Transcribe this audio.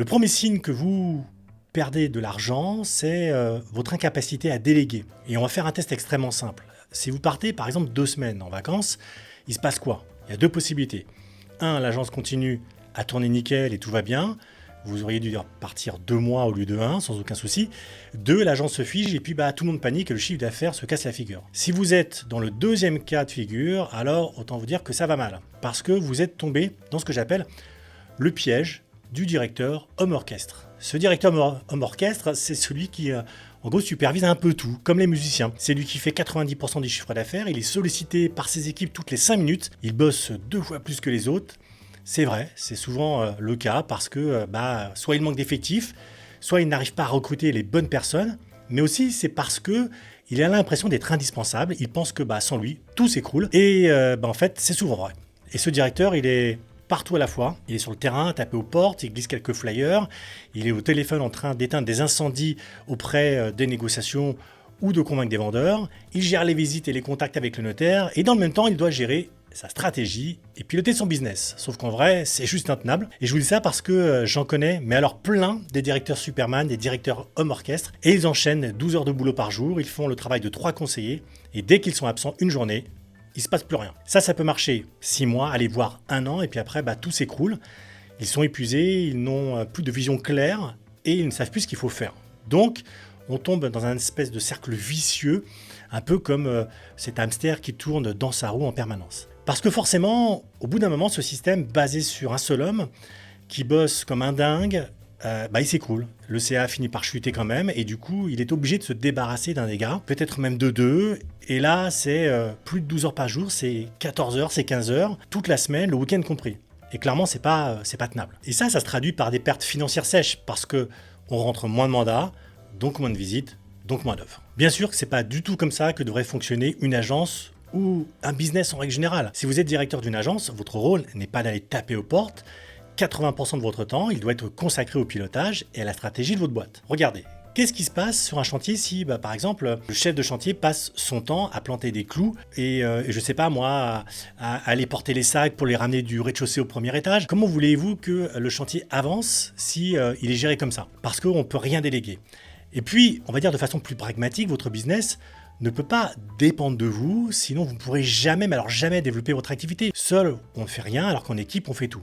Le premier signe que vous perdez de l'argent, c'est votre incapacité à déléguer. Et on va faire un test extrêmement simple. Si vous partez par exemple 2 semaines en vacances, il se passe quoi? Il y a 2 possibilités. 1, l'agence continue à tourner nickel et tout va bien. Vous auriez dû partir 2 mois au lieu de 1, sans aucun souci. 2, l'agence se fige et puis tout le monde panique et le chiffre d'affaires se casse la figure. Si vous êtes dans le deuxième cas de figure, alors autant vous dire que ça va mal. Parce que vous êtes tombé dans ce que j'appelle le piège du directeur homme-orchestre. Ce directeur homme-orchestre, c'est celui qui, en gros, supervise un peu tout, comme les musiciens. C'est lui qui fait 90% du chiffre d'affaires, il est sollicité par ses équipes toutes les 5 minutes, il bosse 2 fois plus que les autres. C'est vrai, c'est souvent le cas parce que soit il manque d'effectifs, soit il n'arrive pas à recruter les bonnes personnes, mais aussi c'est parce que il a l'impression d'être indispensable, il pense que sans lui, tout s'écroule, et en fait, c'est souvent vrai. Et ce directeur, il est partout à la fois. Il est sur le terrain, tapé aux portes, il glisse quelques flyers, il est au téléphone en train d'éteindre des incendies auprès des négociations ou de convaincre des vendeurs, il gère les visites et les contacts avec le notaire, et dans le même temps, il doit gérer sa stratégie et piloter son business. Sauf qu'en vrai, c'est juste intenable. Et je vous dis ça parce que j'en connais, mais alors plein des directeurs Superman, des directeurs homme orchestre, et ils enchaînent 12 heures de boulot par jour, ils font le travail de 3 conseillers, et dès qu'ils sont absents une journée, il se passe plus rien. Ça peut marcher 6 mois, aller voir 1 an, et puis après, tout s'écroule. Ils sont épuisés, ils n'ont plus de vision claire, et ils ne savent plus ce qu'il faut faire. Donc, on tombe dans un espèce de cercle vicieux, un peu comme cet hamster qui tourne dans sa roue en permanence. Parce que forcément, au bout d'un moment, ce système basé sur un seul homme, qui bosse comme un dingue, il s'écroule. Le CA finit par chuter quand même, et du coup, il est obligé de se débarrasser d'un des gars, peut-être même de 2, et là, c'est plus de 12 heures par jour, c'est 14 heures, c'est 15 heures, toute la semaine, le week-end compris. Et clairement, c'est pas tenable. Et ça se traduit par des pertes financières sèches, parce que on rentre moins de mandats, donc moins de visites, donc moins d'offres. Bien sûr que c'est pas du tout comme ça que devrait fonctionner une agence ou un business en règle générale. Si vous êtes directeur d'une agence, votre rôle n'est pas d'aller taper aux portes. 80% de votre temps, il doit être consacré au pilotage et à la stratégie de votre boîte. Regardez, qu'est-ce qui se passe sur un chantier si, par exemple, le chef de chantier passe son temps à planter des clous et je sais pas moi, à aller porter les sacs pour les ramener du rez-de-chaussée au premier étage? Comment voulez-vous que le chantier avance si il est géré comme ça? Parce qu'on ne peut rien déléguer. Et puis, on va dire de façon plus pragmatique, votre business ne peut pas dépendre de vous, sinon vous ne pourrez jamais, mais alors jamais développer votre activité. Seul, on ne fait rien, alors qu'en équipe, on fait tout.